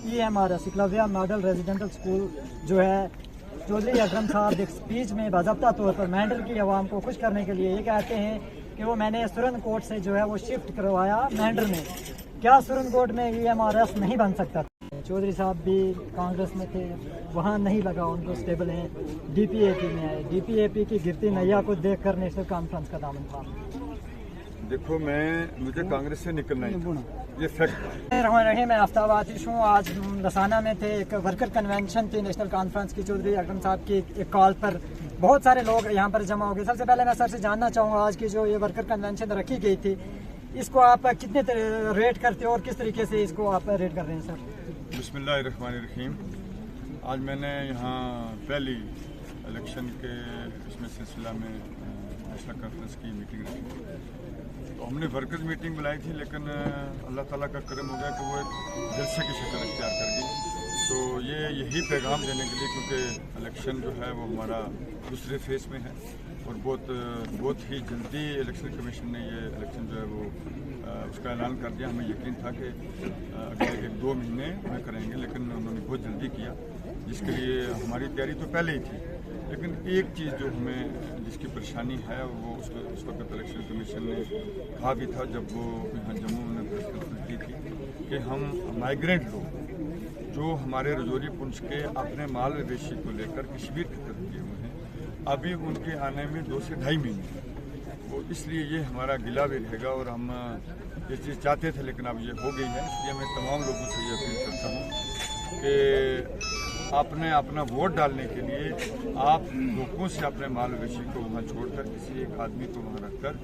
EMRS Eklavya model residential school जो है, चौधरी अकरम साहब एक स्पीच में बाज़ाब्ता तौर पर मैंडल की आवाम को खुश करने के लिए ये कहते हैं कि वो मैंने सुरन कोट से जो है वो शिफ्ट करवाया मैंडल में। क्या सुरन कोट में EMRS नहीं बन सकता? चौधरी साहब भी कांग्रेस में थे, वहाँ नहीं लगा उनको, स्टेबल हैं, DPAP में आए। DPAP की गिरती नैया को देखकर नेशनल कॉन्फ्रेंस का दामन थामा। देखो, मुझे कांग्रेस से निकलना ही था, ये फैक्ट रही। मैं आफ्ताब आतिश हूँ। आज लसाना में थे, एक वर्कर कन्वेंशन थी नेशनल कॉन्फ्रेंस की, चौधरी अकरम साहब की एक कॉल पर बहुत सारे लोग यहाँ पर जमा हो गए। सबसे पहले मैं सर से जानना चाहूँगा, आज की जो ये वर्कर कन्वेंशन रखी गई थी, इसको आप कितने रेट करते हो और किस तरीके से इसको आप रेट कर रहे हैं सर? बिस्मिल्लाहिर्रहमानिर्रहीम। आज मैंने यहाँ पहली इलेक्शन के इसमें सिलसिला में नेशनल कॉन्फ्रेंस की मीटिंग रखी। तो हमने वर्कर्स मीटिंग बुलाई थी, लेकिन अल्लाह ताला का करम हो गया कि वो एक जलसे की शक्ल इख्तियार कर गई। तो यही पैगाम देने के लिए, क्योंकि इलेक्शन जो है वो हमारा दूसरे फेज में है और बहुत ही जल्दी इलेक्शन कमीशन ने ये इलेक्शन जो है वो उसका ऐलान कर दिया। हमें यकीन था कि अगले 1-2 महीने में करेंगे, लेकिन उन्होंने बहुत जल्दी किया, जिसके लिए हमारी तैयारी तो पहले ही थी। लेकिन एक चीज़ जो हमें जिसकी परेशानी है वो उस वक्त इलेक्शन कमीशन ने कहा भी था, जब वो यहाँ जम्मू में प्रेस कॉन्फ्रेंस की थी, कि हम माइग्रेंट लोग जो हमारे रजौरी पुंछ के अपने माल मवेशी को लेकर कश्मीर की तरफ किए हुए हैं, अभी उनके आने में 2 से ढाई महीने। तो इसलिए ये हमारा गिला भी रहेगा और हम ये चीज़ चाहते थे, लेकिन अब ये हो गई है। इसलिए मैं तमाम लोगों से ये अपील करता हूँ कि आपने अपना वोट डालने के लिए आप लोगों से अपने माल मवेशी को वहाँ छोड़कर किसी एक आदमी को वहाँ रखकर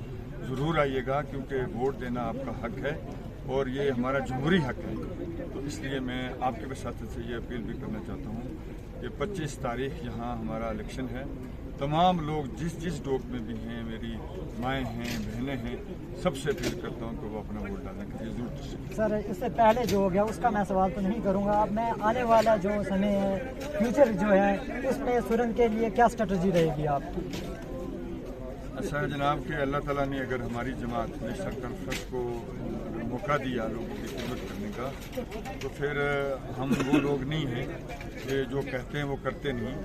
ज़रूर आइएगा, क्योंकि वोट देना आपका हक है और ये हमारा जमहूरी हक है। तो इसलिए मैं आपके वसातत से ये अपील भी करना चाहता हूँ कि 25 तारीख यहाँ हमारा इलेक्शन है। तमाम लोग जिस डोक में भी हैं, मेरी माएँ हैं, बहनें हैं, सबसे अपील करता हूँ कि वो अपना वोट डालने के लिए जरूर। सर, इससे पहले जो हो गया उसका मैं सवाल तो नहीं करूँगा। अब मैं आने वाला जो समय है, फ्यूचर जो है, उसमें सुरन के लिए क्या स्ट्रेटजी रहेगी आपकी? ऐसा है जनाब कि अल्लाह ताला ने अगर हमारी जमात नेशनल कॉन्फ्रेंस को मौका दिया लोगों की खिदमत करने का, तो फिर हम वो लोग नहीं हैं कि जो कहते हैं वो करते नहीं।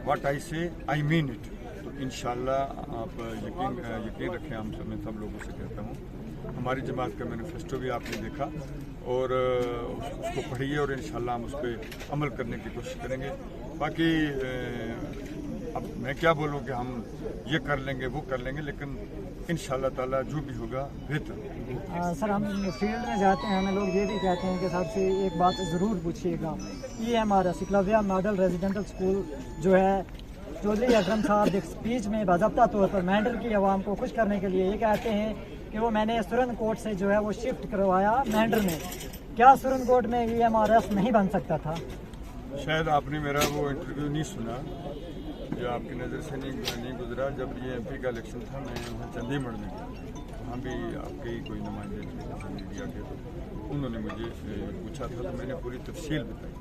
व्हाट आई से आई मीन इट। तो इंशाल्लाह आप यकीन रखें, मैं सब लोगों से कहता हूँ, हमारी जमात का मैनिफेस्टो भी आपने देखा और उसको पढ़िए और इंशाल्लाह हम उस पर अमल करने की कोशिश करेंगे। बाकी अब मैं क्या बोलूँ कि हम ये कर लेंगे वो कर लेंगे, लेकिन इंशाल्लाह ताला जो भी होगा बेहतर। सर, हम फील्ड में जाते हैं, हमें लोग ये भी कहते हैं कि साहब से एक बात ज़रूर पूछिएगा। EMRS Eklavya model residential school जो है, चौधरी अकरम साहब एक स्पीच में बाज़ाब्ता तौर पर मैंडल की आवाम को खुश करने के लिए ये कहते हैं कि वो मैंने सुरन कोट से जो है वो शिफ्ट करवाया मैंडल में। क्या सुरन कोट में EMRS नहीं बन सकता था? शायद आपने मेरा वो इंटरव्यू नहीं सुना या आपकी नज़र से नहीं गुजरा। जब ये MP का इलेक्शन था, मैं वहाँ चंडीगढ़ में गया, वहाँ भी आपके ही कोई नुमाइंदे मीडिया के, तो उन्होंने मुझे पूछा था, तो मैंने पूरी तफसील बताई।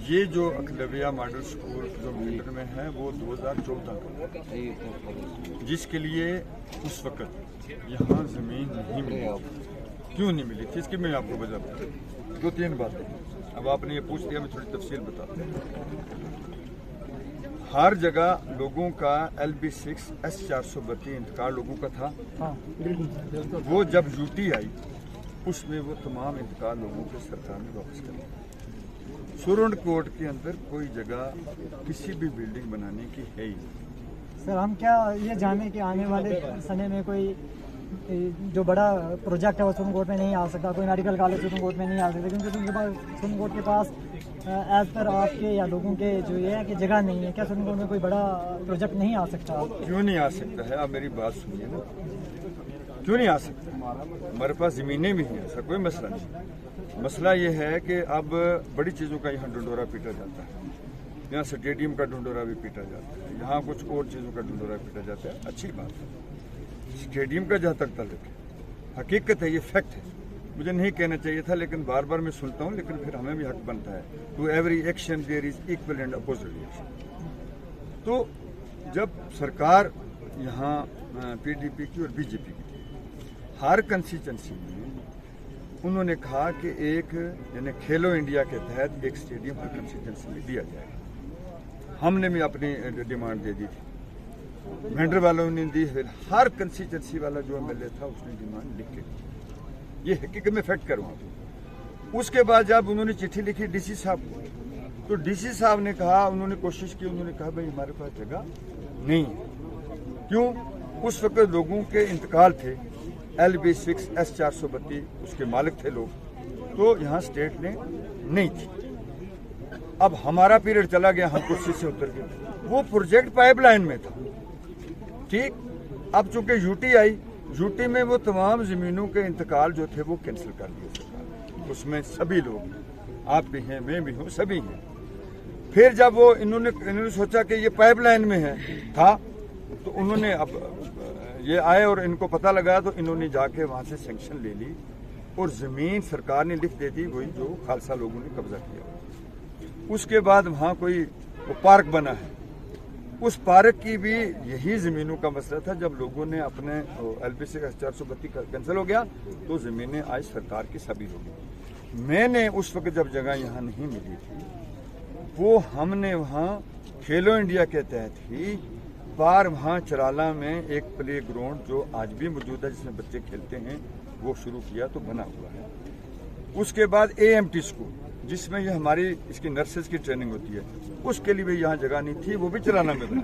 ये जो एकलव्य मॉडल स्कूल जो मेंढर में है वो 2014 का, जिसके लिए उस वक्त यहाँ ज़मीन नहीं मिली। क्यों नहीं मिली थी इसकी मैं आपको वजह बताऊँ। 2-3 बातें। अब आपने ये पूछ लिया, मैं थोड़ी तफसील बताता हूँ। हर जगह लोगों का LB6 S432 इंतकाल लोगों का था। वो जब UT आई, उसमें वो तमाम इंतकाल लोगों को सरकार ने वापस कर दिया। सुरन कोट के अंदर कोई जगह किसी भी बिल्डिंग बनाने की है ही नहीं। सर, हम क्या ये जाने कि आने वाले समय में कोई जो बड़ा प्रोजेक्ट है वो सुरन कोट में नहीं आ सकता, कोई मेडिकल कॉलेज सुरन कोट में नहीं आ सकता, क्योंकि सुरन कोट के पास एज पर आपके या लोगों के जो ये है कि जगह नहीं है। क्या सुरन कोट में कोई बड़ा प्रोजेक्ट नहीं आ सकता? क्यों नहीं आ सकता है? आप मेरी बात सुनिए ना, क्यों नहीं आ सकता? हमारे पास ज़मीनें भी हैं, ऐसा कोई मसला नहीं। मसला ये है कि अब बड़ी चीज़ों का यहाँ ढंढोरा पीटा जाता है, यहाँ स्टेडियम का ढंढोरा भी पीटा जाता है, यहाँ कुछ और चीज़ों का ढंढोरा पीटा जाता है। अच्छी बात है, स्टेडियम का जहाँ तक ताल्लुक है, हकीकत है, ये फैक्ट है। मुझे नहीं कहना चाहिए था, लेकिन बार बार मैं सुनता हूँ, लेकिन फिर हमें भी हक बनता है। To every action there is equal and opposite reaction. तो जब सरकार यहाँ PDP की और BJP की, हर कंस्टिट्यूंसी में उन्होंने कहा कि एक यानी खेलो इंडिया के तहत एक स्टेडियम हर कंस्टिट्यूंसी में दिया जाएगा। हमने भी अपनी डिमांड दे दी थी, मेंढर वालों ने दी, फिर हर कंस्टिट्यूंसी वाला जो एमएलए था उसने डिमांड लिख के दी। ये हकीकत में फैक्ट करूँगा। उसके बाद जब उन्होंने चिट्ठी लिखी डीसी साहब को, तो डीसी साहब ने कहा, उन्होंने कोशिश की, उन्होंने कहा भाई हमारे पास जगह नहीं है। क्यों? उस वक्त लोगों के इंतकाल थे, LB6 S432 उसके मालिक थे लोग, तो यहाँ स्टेट ने नहीं थी। अब हमारा पीरियड चला गया, हम कुर्सी से उतर गए। वो प्रोजेक्ट पाइपलाइन में था, ठीक। अब चूंकि यूटी आई, यूटी में वो तमाम जमीनों के इंतकाल जो थे वो कैंसिल कर दिए सरकार। उसमें सभी लोग, आप भी हैं, मैं भी हूँ, सभी हैं। फिर जब वो इन्होंने सोचा कि ये पाइपलाइन में है था, तो उन्होंने अब ये आए और इनको पता लगा, तो इन्होंने जाके वहाँ से सैंक्शन ले ली और ज़मीन सरकार ने लिख दे दी, वही जो खालसा लोगों ने कब्जा किया। उसके बाद वहाँ कोई वो पार्क बना है, उस पार्क की भी यही ज़मीनों का मसला था। जब लोगों ने अपने LB6 S432 कैंसिल हो गया, तो ज़मीनें आज सरकार की सभी हो गई। मैंने उस वक्त जब जगह यहाँ नहीं मिली थी, वो हमने वहाँ खेलो इंडिया के तहत ही बार वहाँ चराला में एक प्ले ग्राउंड जो आज भी मौजूद है, जिसमें बच्चे खेलते हैं, वो शुरू किया, तो बना हुआ है। उसके बाद AMT स्कूल, जिसमें ये हमारी इसकी नर्सेज की ट्रेनिंग होती है, उसके लिए भी यहाँ जगह नहीं थी, वो भी चराला में बना।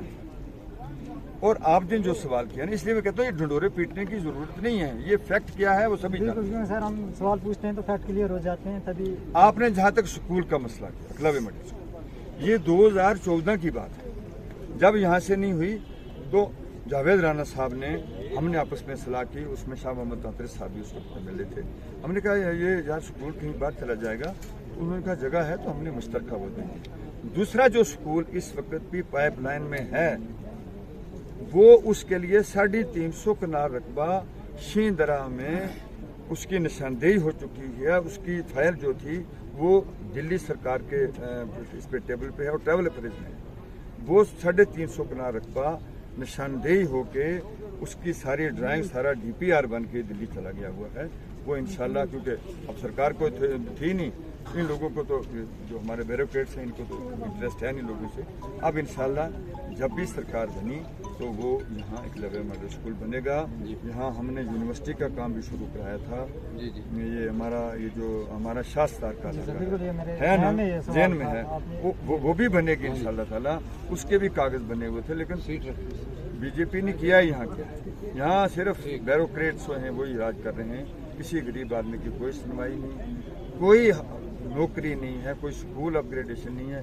और आपने जो सवाल किया ना, इसलिए मैं कहता हूँ ये ढंडोरे पीटने की जरूरत नहीं है, ये फैक्ट क्या है वो सभी जानते हैं। सर हम सवाल पूछते हैं तो फैक्ट क्लियर हो जाते हैं तभी। आपने जहाँ तक स्कूल का मसला किया, एकलव्य मिडिल स्कूल, ये 2014 की बात है। जब यहाँ से नहीं हुई तो जावेद राना साहब ने, हमने आपस में सलाह की, उसमें शाह मोहम्मद तांतरे साहब भी उसको मिले थे। हमने कहा ये यार स्कूल कहीं बाहर चला जाएगा, उन्होंने कहा जगह है, तो हमने मुश्तरका वो देंगे। दूसरा जो स्कूल इस वक्त भी पाइपलाइन में है, वो उसके लिए 350 कनाल रकबा शींदरा में उसकी निशानदेही हो चुकी है। उसकी फाइल जो थी वो दिल्ली सरकार के इस पे टेबल पे है और ट्रैवल अप्रेज में है। वो 350 कनाल रकबा निशानदेही होके उसकी सारी ड्राइंग, सारा DPR बन के दिल्ली चला गया हुआ है। वो इंशाल्लाह, क्योंकि अब सरकार को थी नहीं, इन लोगों को तो जो हमारे ब्यूरोक्रेट्स हैं इनको तो इंटरेस्ट है नहीं लोगों से। अब इंशाल्लाह जब भी सरकार बनी तो वो यहाँ एकलव्य मॉडल स्कूल बनेगा। यहाँ हमने यूनिवर्सिटी का काम भी शुरू कराया था। ये जो हमारा शास्त्र का है ना, जैन में है, वो भी बनेगी इंशाल्लाह ताला। उसके भी कागज बने हुए थे, लेकिन बीजेपी ने किया यहाँ क्या, यहाँ सिर्फ ब्यूरोक्रेट्स हैं वही राज कर रहे हैं। किसी गरीब आदमी की कोई सुनवाई नहीं, कोई नौकरी नहीं है, कोई स्कूल अपग्रेडेशन नहीं है,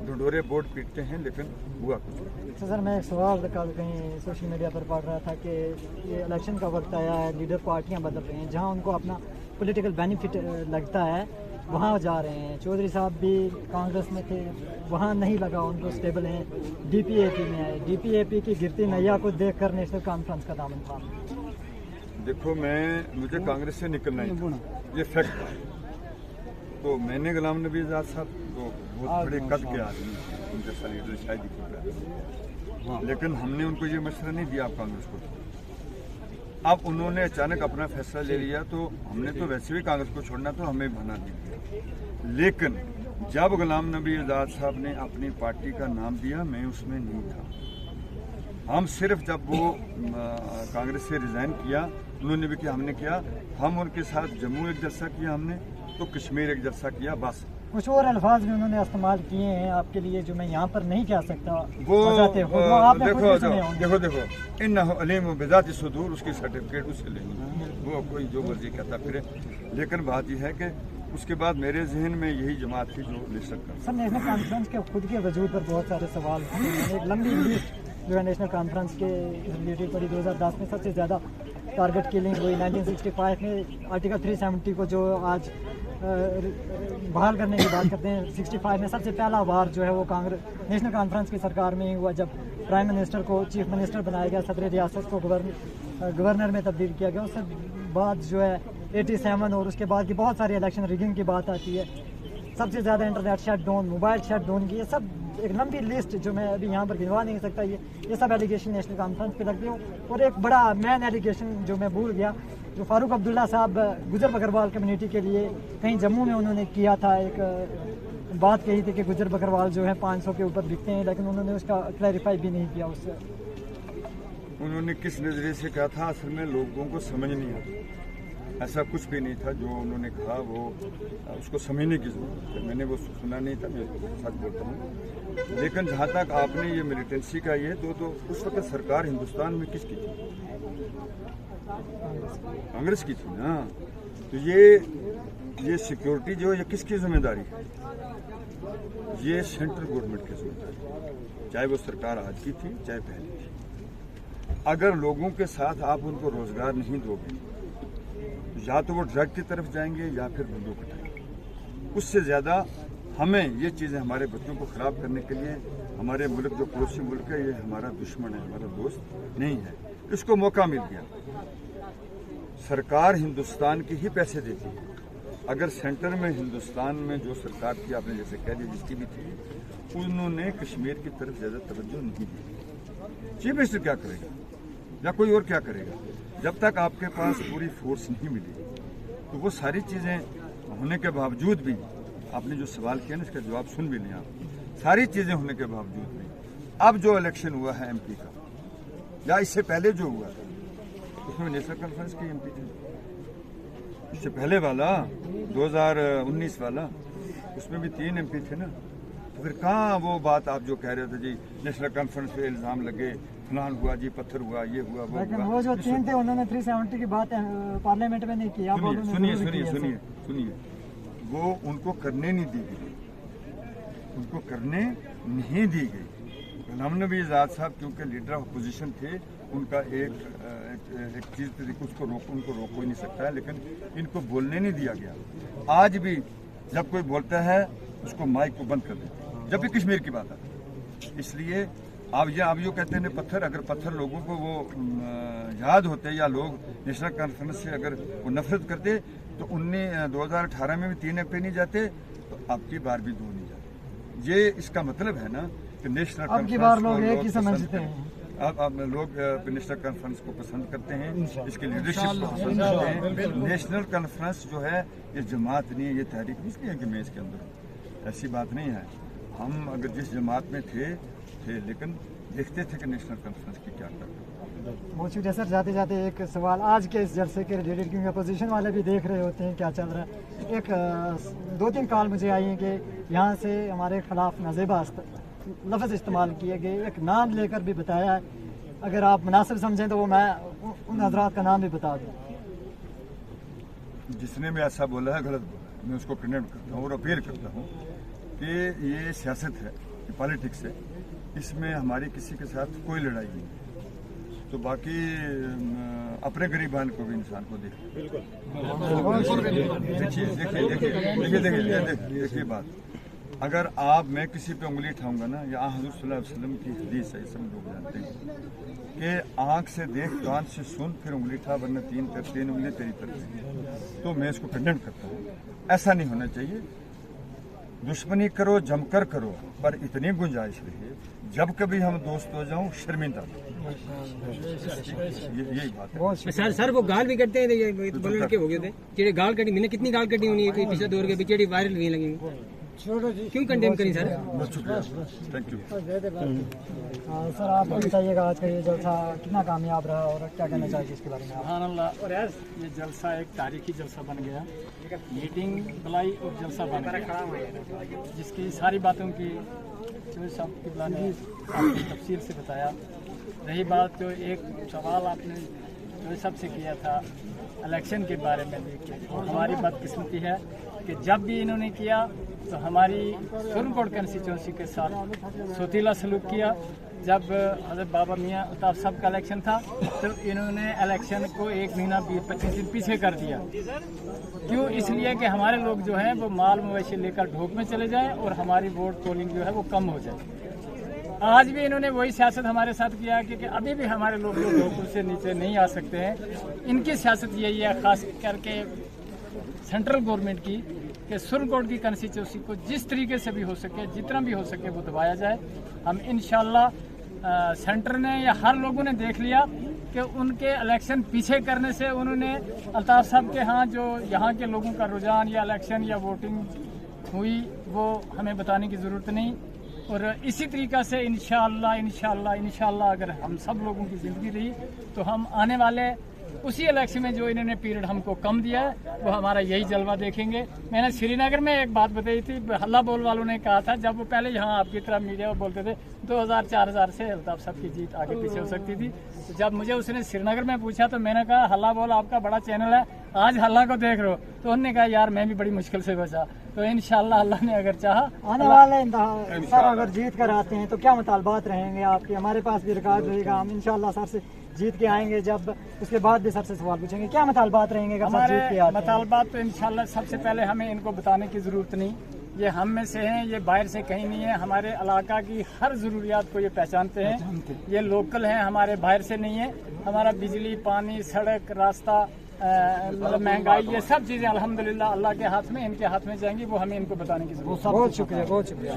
ढंडोरे बोर्ड पीटते हैं, लेकिन हुआ कुछ नहीं। सर मैं एक सवाल कल कहीं सोशल मीडिया पर पढ़ रहा था कि ये इलेक्शन का वक्त आया है, लीडर पार्टियां बदल रही हैं, जहां उनको अपना पॉलिटिकल बेनिफिट लगता है वहां जा रहे हैं। चौधरी साहब भी कांग्रेस में थे, वहां नहीं लगा उनको, स्टेबल हैं, DPAP में आए। DPAP की गिरती नैया को देखकर नेशनल कॉन्फ्रेंस का दामन थामा। देखो, मुझे कांग्रेस से निकलना ही था, ये फैक्ट है। तो मैंने गुलाम नबी आज़ाद साहब तो बहुत बड़े कद के आदमी, उनके साथ लीडर शायद ही, लेकिन हमने उनको ये मशवरा नहीं दिया आप कांग्रेस को। अब उन्होंने अचानक अपना फैसला ले लिया, तो हमने तो वैसे भी कांग्रेस को छोड़ना, तो हमें बना दिया। लेकिन जब गुलाम नबी आज़ाद साहब ने अपनी पार्टी का नाम दिया, मैं उसमें नहीं था। हम सिर्फ जब वो कांग्रेस से रिजाइन किया, उन्होंने भी किया, हमने किया, हम उनके साथ जम्मू एक जलसा किया, हमने तो कश्मीर एक जलसा किया, बस। कुछ और अल्फाज भी उन्होंने इस्तेमाल किए हैं आपके लिए जो मैं यहाँ पर नहीं कह सकता। वो आपने देखो इन अलीम बिजात सुदूर, उसकी सर्टिफिकेट उससे लेंगे, वो कोई जो मर्जी कहता फिरे। लेकिन बात यह है कि उसके बाद मेरे जहन में यही जमात थी जो ले सकता। सर नेशनल कॉन्फ्रेंस के खुद के वजूद पर बहुत सारे सवाल हैं। एक लंबी लिस्ट जो है नेशनल कॉन्फ्रेंस के रिलेटेड पड़ी। 2010 में सबसे ज़्यादा टारगेट किलिंग हुई। 1965 में आर्टिकल 370 को जो आज बहाल करने की बात करते हैं, 65 में सबसे पहला बार जो है वो नेशनल कॉन्फ्रेंस की सरकार में ही हुआ, जब प्राइम मिनिस्टर को चीफ मिनिस्टर बनाया गया, सदर रियासत को गवर्नर में तब्दील किया गया। उसके बाद जो है 87 और उसके बाद की बहुत सारी इलेक्शन रिगिंग की बात आती है। सबसे ज़्यादा इंटरनेट शटडाउन, मोबाइल शटडाउन की, ये सब एक लंबी लिस्ट जो मैं अभी यहाँ पर गिनवा नहीं सकता। ये सब एलिगेशन नेशनल कॉन्फ्रेंस पे लगते हो। और एक बड़ा मेन एलिगेशन जो मैं भूल गया जो फारूक अब्दुल्ला साहब गुजर बकरवाल कम्युनिटी के लिए कहीं जम्मू में उन्होंने किया था, एक बात कही थी कि गुजर बकरवाल जो है 500 के ऊपर बिकते हैं, लेकिन उन्होंने उसका क्लैरिफाई भी नहीं किया उससे। उन्होंने किस नज़रिए से कहा था, असल में लोगों को समझ नहीं आता। ऐसा कुछ भी नहीं था जो उन्होंने कहा, वो उसको समझने की जरूरत है। मैंने वो सुना नहीं था, मैं सच बोलता हूँ। लेकिन जहाँ तक आपने ये मिलिटेंसी का ये तो उस वक्त सरकार हिंदुस्तान में किसकी थी? कांग्रेस की थी ना। तो ये सिक्योरिटी जो है ये किसकी जिम्मेदारी है? ये सेंट्रल गवर्नमेंट की जिम्मेदारी है, चाहे वो सरकार आज की थी चाहे पहले थी। अगर लोगों के साथ आप उनको रोजगार नहीं दोगे, या तो वो ड्रग की तरफ जाएंगे या फिर बंदूक उठाएंगे। उससे ज़्यादा हमें ये चीज़ें हमारे बच्चों को ख़राब करने के लिए, हमारे मुल्क जो पड़ोसी मुल्क है, ये हमारा दुश्मन है, हमारा दोस्त नहीं है। इसको मौका मिल गया। सरकार हिंदुस्तान की ही पैसे देती है। अगर सेंटर में हिंदुस्तान में जो सरकार थी, आपने जैसे कह दिया जिसकी भी थी, उन्होंने कश्मीर की तरफ ज़्यादा तवज्जो नहीं दी। चीफ मिनिस्टर क्या करेगा या कोई और क्या करेगा? जब तक आपके पास पूरी फोर्स नहीं मिली, तो वो सारी चीज़ें होने के बावजूद भी, आपने जो सवाल किया ना इसका जवाब सुन भी लिया आप। सारी चीज़ें होने के बावजूद भी अब जो इलेक्शन हुआ है एमपी का, या इससे पहले जो हुआ उसमें नेशनल कॉन्फ्रेंस की एमपी थे। इससे पहले वाला 2019 वाला, उसमें भी 3 एमपी थे ना। तो फिर कहाँ वो बात आप जो कह रहे थे जी नेशनल कॉन्फ्रेंस पे इल्ज़ाम लगे, फलान हुआ जी, पत्थर हुआ, ये हुआ वो लेकिन हुआ। वो जो 3 थे उन्होंने 370 की बात पार्लियामेंट में नहीं की। सुनिए, वो उनको करने नहीं दी गई, उनको करने नहीं दी गई। गुलाम नबी आज़ाद साहब क्योंकि लीडर ऑफ अपोजिशन थे, उनका एक चीज़ थी, उनको रोक ही नहीं सकता है, लेकिन इनको बोलने नहीं दिया गया। आज भी जब कोई बोलता है उसको माइक को बंद कर देते हैं, जब भी कश्मीर की बात आती है। इसलिए आप जो कहते हैं पत्थर, अगर पत्थर लोगों को वो याद होते या लोग नेशनल कॉन्फ्रेंस से अगर वो नफरत करते, तो 2018 में भी 3 एमपी नहीं जाते, तो अब की बार भी 2 नहीं जाते। ये इसका मतलब है ना कि नेशनल कॉन्फ्रेंस लोग एक ही समझते हैं। अब लोग नेशनल कॉन्फ्रेंस को पसंद करते हैं, इसकी लीडरशिप को पसंद करते हैं। नेशनल कॉन्फ्रेंस जो है ये जमात नहीं है, ये तहरीक नहीं इसलिए कि मैं इसके अंदर, ऐसी बात नहीं है। हम अगर जिस जमात में थे लेकिन देखते थे कि नेशनल कॉन्फ्रेंस की क्या कर रहे हैं। बहुत शुक्रिया सर। जाते जाते एक सवाल आज के इस जलसे के रिलेटेड, क्योंकि अपोजिशन वाले भी देख रहे होते हैं क्या चल रहा है। एक 2-3 कॉल मुझे आई हैं कि यहाँ से हमारे खिलाफ नाजेबा लफ्ज़ इस्तेमाल किए गए, एक नाम लेकर भी बताया है। अगर आप मुनासिब समझें तो वो मैं उन हजरात का नाम भी बता दूँ। जिसने भी ऐसा बोला है गलत बोला है, मैं उसको कंडेम करता हूँ और अपील करता हूँ कि ये सियासत है, ये पॉलिटिक्स है, इसमें हमारी किसी के साथ कोई लड़ाई नहीं। तो बाकी अपने गरीबान को भी इंसान को देखिए बात, अगर आप मैं किसी पे उंगली उठाऊंगा ना, या हुज़ूर सल्लल्लाहु अलैहि वसल्लम की हदीस है, सब लोग जानते हैं कि आंख से देख, कान से सुन, फिर उंगली उठा, वरना 3 उंगली तेरी तरफ। तो मैं इसको कंडेम करता हूँ। ऐसा नहीं होना चाहिए। दुश्मनी करो, जमकर करो, पर इतनी गुंजाइश रहे जब कभी हम दोस्त हो जाऊं शर्मिंदा। यही बात है। सर वो गाल भी करते हैं, लड़के हो गए थे जेडे गाल कटी, मैंने कितनी गाल कटी होनी है पिछले दौर के जेडी वायरल नहीं लगी, क्यों कंडेम करी सर? थैंक यू सर आप बताइएगा आज का ये जलसा कितना कामयाब रहा और क्या कहना चाहिए इसके बारे में? और ये जलसा एक तारीखी जलसा बन गया, मीटिंग बुलाई और जलसा बन गया, जिसकी सारी बातों की जो सब किबला ने आपकी तफसील से बताया। रही बात जो एक सवाल आपने जो सबसे किया था इलेक्शन के बारे में, हमारी बदकिस्मती है कि जब भी इन्होंने किया तो हमारी सुरनकोट कंस्टिट्यूंसी के साथ सोतीला सलूक किया। जब हज़रत बाबा मियाँ अल्ताफ़ साहब का इलेक्शन था तो इन्होंने इलेक्शन को 1 महीना 20-25 दिन पीछे कर दिया। क्यों? इसलिए कि हमारे लोग जो हैं वो माल मवेशी लेकर ढोक में चले जाएं और हमारी वोट पोलिंग जो है वो कम हो जाए। आज भी इन्होंने वही सियासत हमारे साथ किया क्योंकि अभी भी हमारे लोग जो ढोकुल से नीचे नहीं आ सकते हैं। इनकी सियासत यही है, ख़ास करके सेंट्रल गवर्नमेंट की, कि सुरनकोट की कंस्टिट्यूंसी को जिस तरीके से भी हो सके, जितना भी हो सके वो दबाया जाए। हम इंशाल्लाह सेंटर ने या हर लोगों ने देख लिया कि उनके इलेक्शन पीछे करने से उन्होंने अल्ताफ साहब के यहाँ जो यहाँ के लोगों का रुझान या इलेक्शन या वोटिंग हुई वो हमें बताने की ज़रूरत नहीं। और इसी तरीक़ा से इंशाअल्लाह अगर हम सब लोगों की ज़िंदगी रही तो हम आने वाले उसी इलेक्शन में जो इन्होंने पीरियड हमको कम दिया है वो हमारा यही जलवा देखेंगे। मैंने श्रीनगर में एक बात बताई थी, हल्ला बोल वालों ने कहा था जब वो पहले यहाँ आपकी तरह मीडिया में बोलते थे 2000-4000 से अल्ताफ साहब की जीत आगे पीछे हो सकती थी। तो जब मुझे उसने श्रीनगर में पूछा तो मैंने कहा हल्ला बोल आपका बड़ा चैनल है, आज हल्ला को देख रहे हो। तो उन्होंने कहा यार मैं भी बड़ी मुश्किल से बचा। तो इंशाअल्लाह अल्लाह ने अगर चाहा आने वाले सर अगर जीत कर आते हैं तो क्या मुतालबात रहेंगे आपके? हमारे पास भी रिकॉर्ड रहेगा, हम इंशाअल्लाह सर से जीत के आएंगे, जब उसके बाद भी सर से सवाल पूछेंगे क्या मुतालबात रहेंगे अगर सर जीत के आते हैं? मुतालबात तो इंशाअल्लाह सबसे पहले हमें इनको बताने की ज़रूरत नहीं, ये हम में से हैं, ये बाहर से कहीं नहीं है। हमारे इलाका की हर ज़रूरियात को ये पहचानते हैं, ये लोकल हैं, हमारे बाहर से नहीं है। हमारा बिजली, पानी, सड़क, रास्ता, मतलब महंगाई, ये सब चीज़ें अल्हम्दुलिल्लाह अल्लाह के हाथ में, इनके हाथ में जाएंगी, वो हमें इनको बताने की ज़रूरत है। बहुत शुक्रिया, बहुत शुक्रिया।